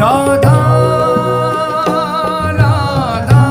Radha Radha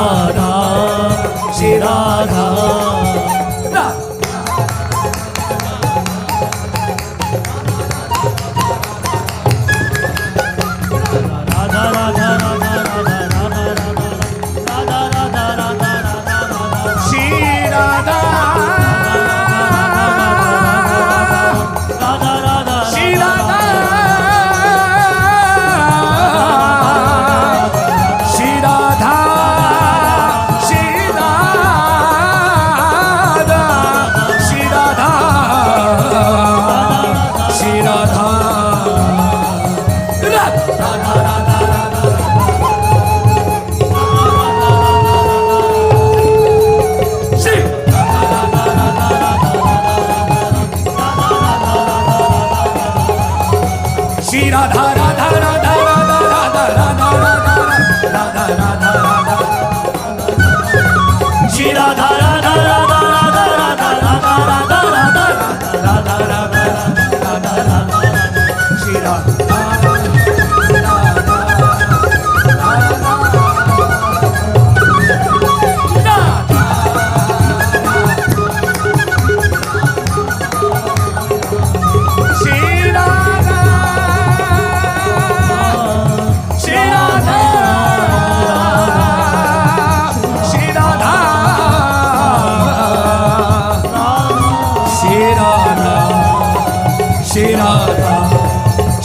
Radha Radha Radha Radha Radha Radha Radha Radha Radha Radha Radha Radha Shri Radha Radha Radha Radha Radha Radha Radha Radha Radha Radha Radha Radha Shri Radha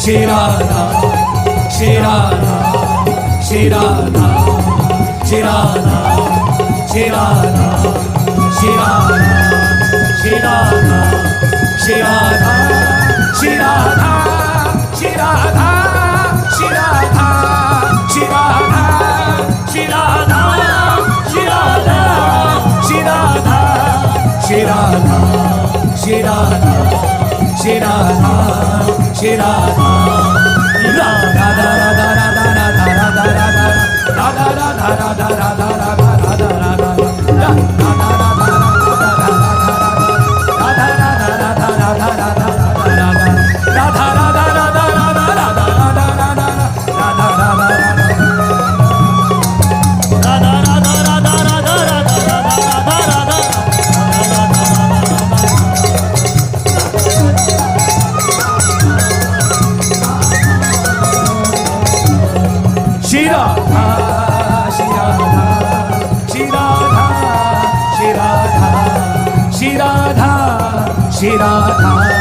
Shri Radha, Shri Radha, Shri Radha, Shri Radha, Shri Radha, Shri Radha, Shri Radha, Shri Radha, Shri Radha, Shri Radha, Shri Radha, Shri Radha, Shri Radha, Shri Radha, Shri Radha, Shri Radha, Shri Radha, Shri Radha, Shri Radha, Radha Radha Radha Radha Radha Radha Radha Radha Radha Radha Shri Radha, Shri Radha, Shri Radha, Shri Radha.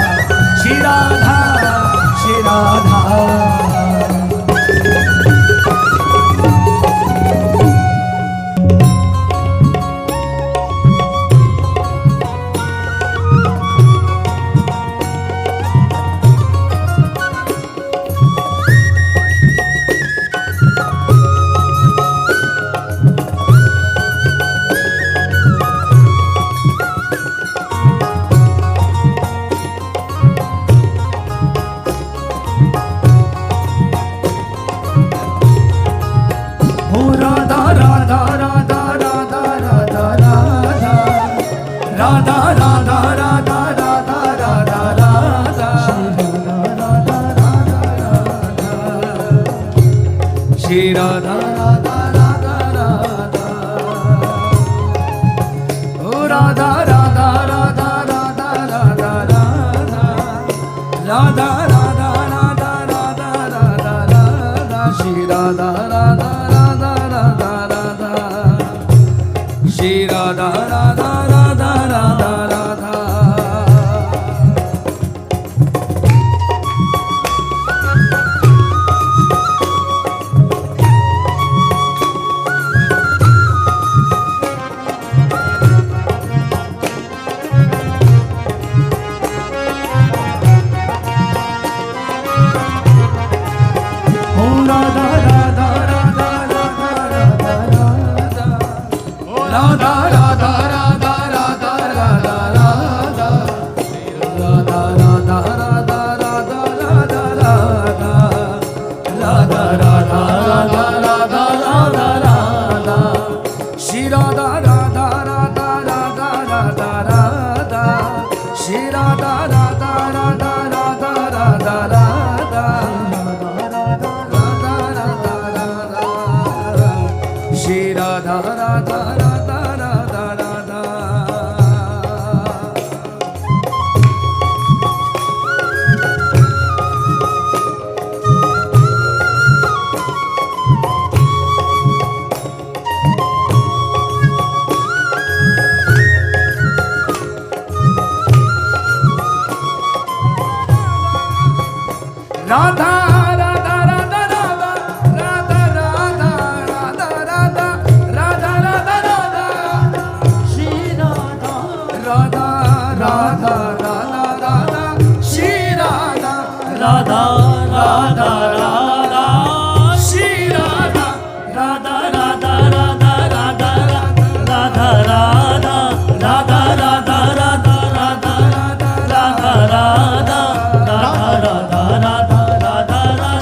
Shri Radha Radha Radha Radha Oh Radha Radha Radha Radha Radha Radha Radha Radha Radha Radha Radha Shri Radha Radha Radha Radha Radha Shri Radha Radha Radha Radha Radha Radha Radha Radha Radha Radha Radha Radha Radha Radha Radha Radha Shri Radha Radha Radha Radha Radha Shri Radha Radha Radha Radha Shri Radha Radha Radha Radha Radha Radha Radha Radha Radha Radha Radha Radha Radha Radha Radha Radha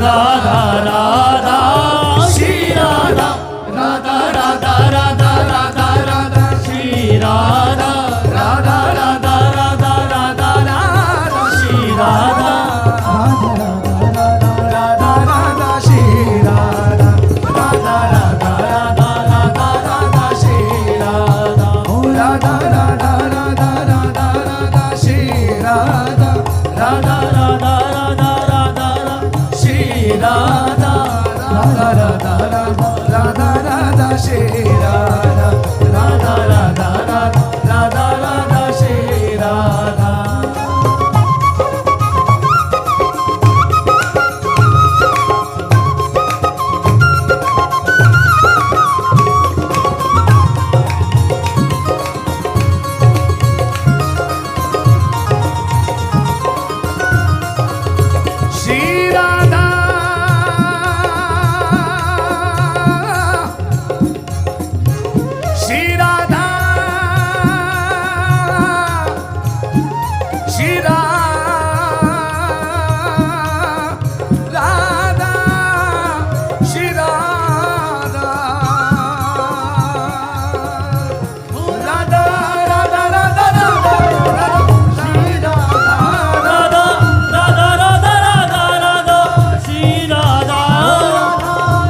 Radha Radha Shri Radha Radha Radha Radha Radha Radha Shri Radha Radha Radha Radha Radha Radha Shri Radha Radha Radha Shri Radha Radha Radha Radha Radha Radha Shri Radha Radha Radha Radha Radha Radha Shri Radha Radha Radha Radha Radha Shri Radha Radha Radha Radha Radha Radha Shri Radha Radha Radha Radha Radha Radha Shri Radha Shri Radha Shri Radha Shri Radha Shri Radha Radha Radha Radha Radha Shri Radha Radha Radha Radha Radha Shri Radha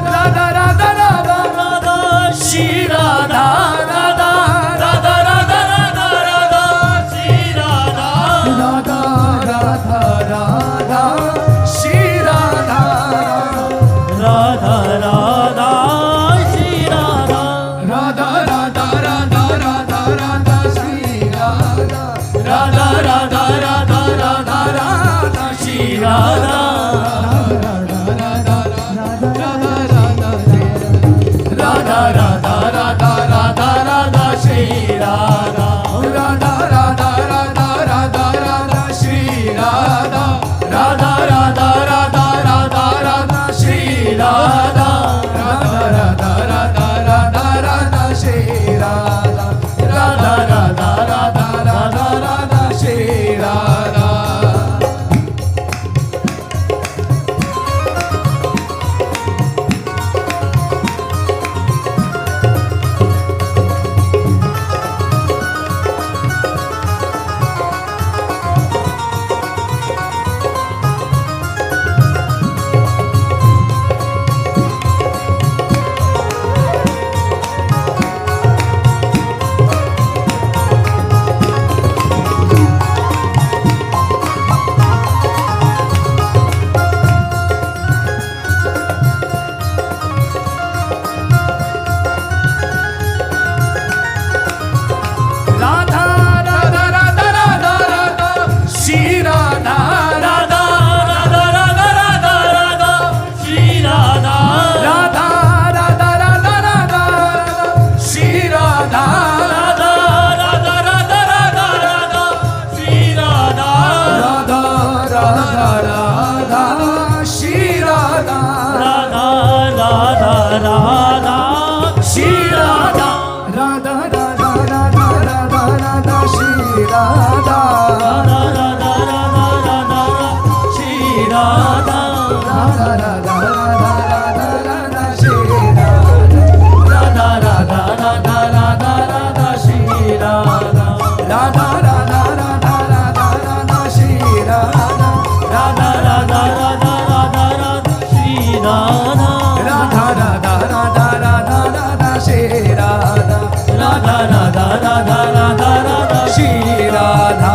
Radha Radha Radha Radha Shri Radha Radha Radha Radha Radha Radha Shri Radha Radha Radha Radha Shri Radha Radha Radha Shri Radha Radha Radha Radha Radha Radha Shri Radha Radha Radha Radha Radha Radha Shri Radha Radha Radha Radha Radha Radha Radha Shri Radha Radha Radha Radha Radha Radha Shri Radha Radha Radha Radha Radha Radha Shri Radha Radha Radha Radha Radha Radha Shri Radha Radha Radha Radha Radha Radha Shri Radha Radha Radha Radha Radha Radha Shri Radha Radha Radha Radha Radha Radha Shri Radha Radha Radha Radha Radha Shri Radha Radha Radha Radha Radha Radha Shri Radha Radha Radha Radha Shri Radha Radha Radha Radha Shri Radha Radha Radha Radha Radha Radha Shri Radha Radha Radha Radha Radha Shri Radha Radha Radha Radha Radha Radha Shri Radha Radha Radha Radha Radha Shri Radha Radha Radha Radha Radha Radha Shri Radha Radha Radha Radha Radha Radha Shri Radha Radha Radha Radha Radha Radha Shri Radha Radha Radha Radha Radha Radha Shri Radha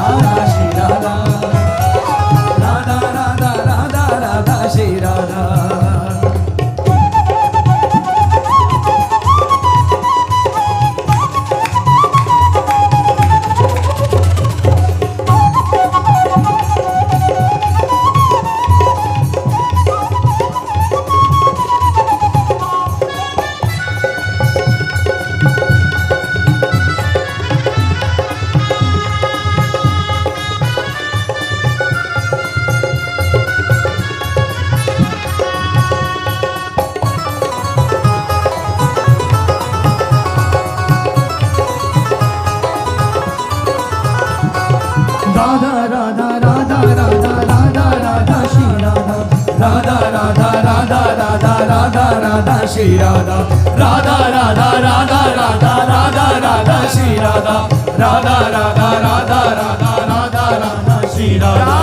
Radha Radha Radha Radha Radha Radha Shri Radha Radha Radha Radha Radha Radha Radha Shri Radha Radha Radha Radha Radha Radha Radha Shri Radha Radha Radha Radha Radha Radha Radha Shri Radha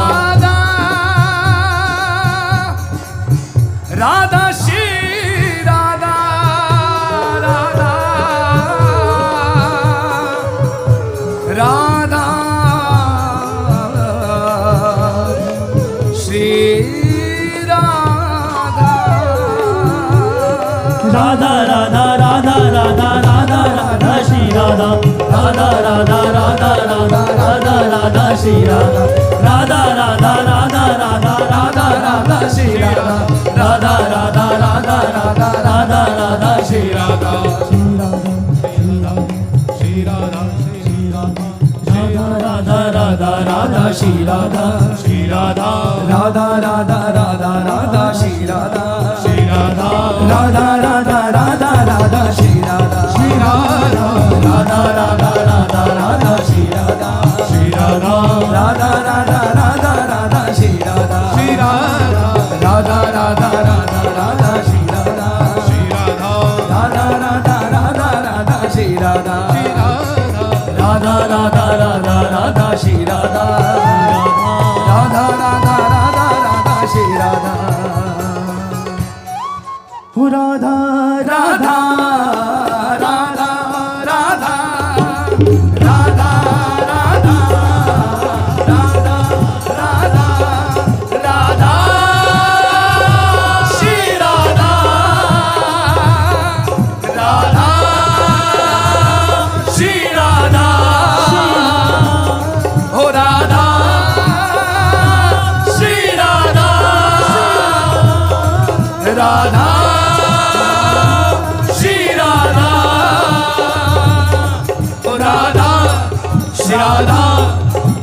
Radha Shri Radha Radha Radha Shri Radha Radha Radha Radha Radha Radha Radha Shri Radha Radha Radha Radha Radha Radha Radha Shri Radha Radha Radha Radha Radha Radha Radha Shri Radha Radha Radha Radha Radha Radha Radha Shri Radha Shri Radha Radha Radha Radha Shri Radha Shri Radha Radha Radha Radha Radha Shri Radha Shri Radha Radha Radha Radha Radha Shri Radha Shri Radha Radha Radha Radha Radha Shri Radha Shri Radha Radha Radha Radha Radha Shri Radha Shri Radha Radha Radha Radha Radha Shri Radha Shri Radha Radha Radha Radha Radha Shri Radha Shri Radha Radha Radha Radha Radha Shri Radha Radha Radha Radha Radha Shri Radha हो राधा राधा राधा राधा राधा राधा राधा राधा राधा श्री राधा राधा श्री राधा हो राधा श्री राधा राधा श्री राधा हो राधा श्री राधा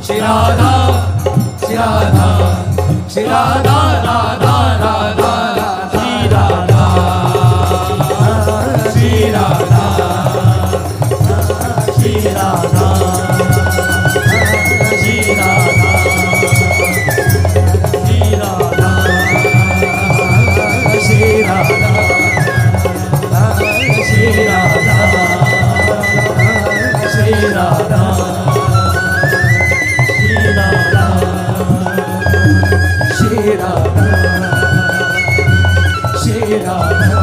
श्री राधा श्री राधा श्री राधा राधा राधा श्री राधा श्री राधा श्री राधा श्री राधा श्री राधा श्री राधा श्री राधा श्री राधा श्री राधा श्री राधा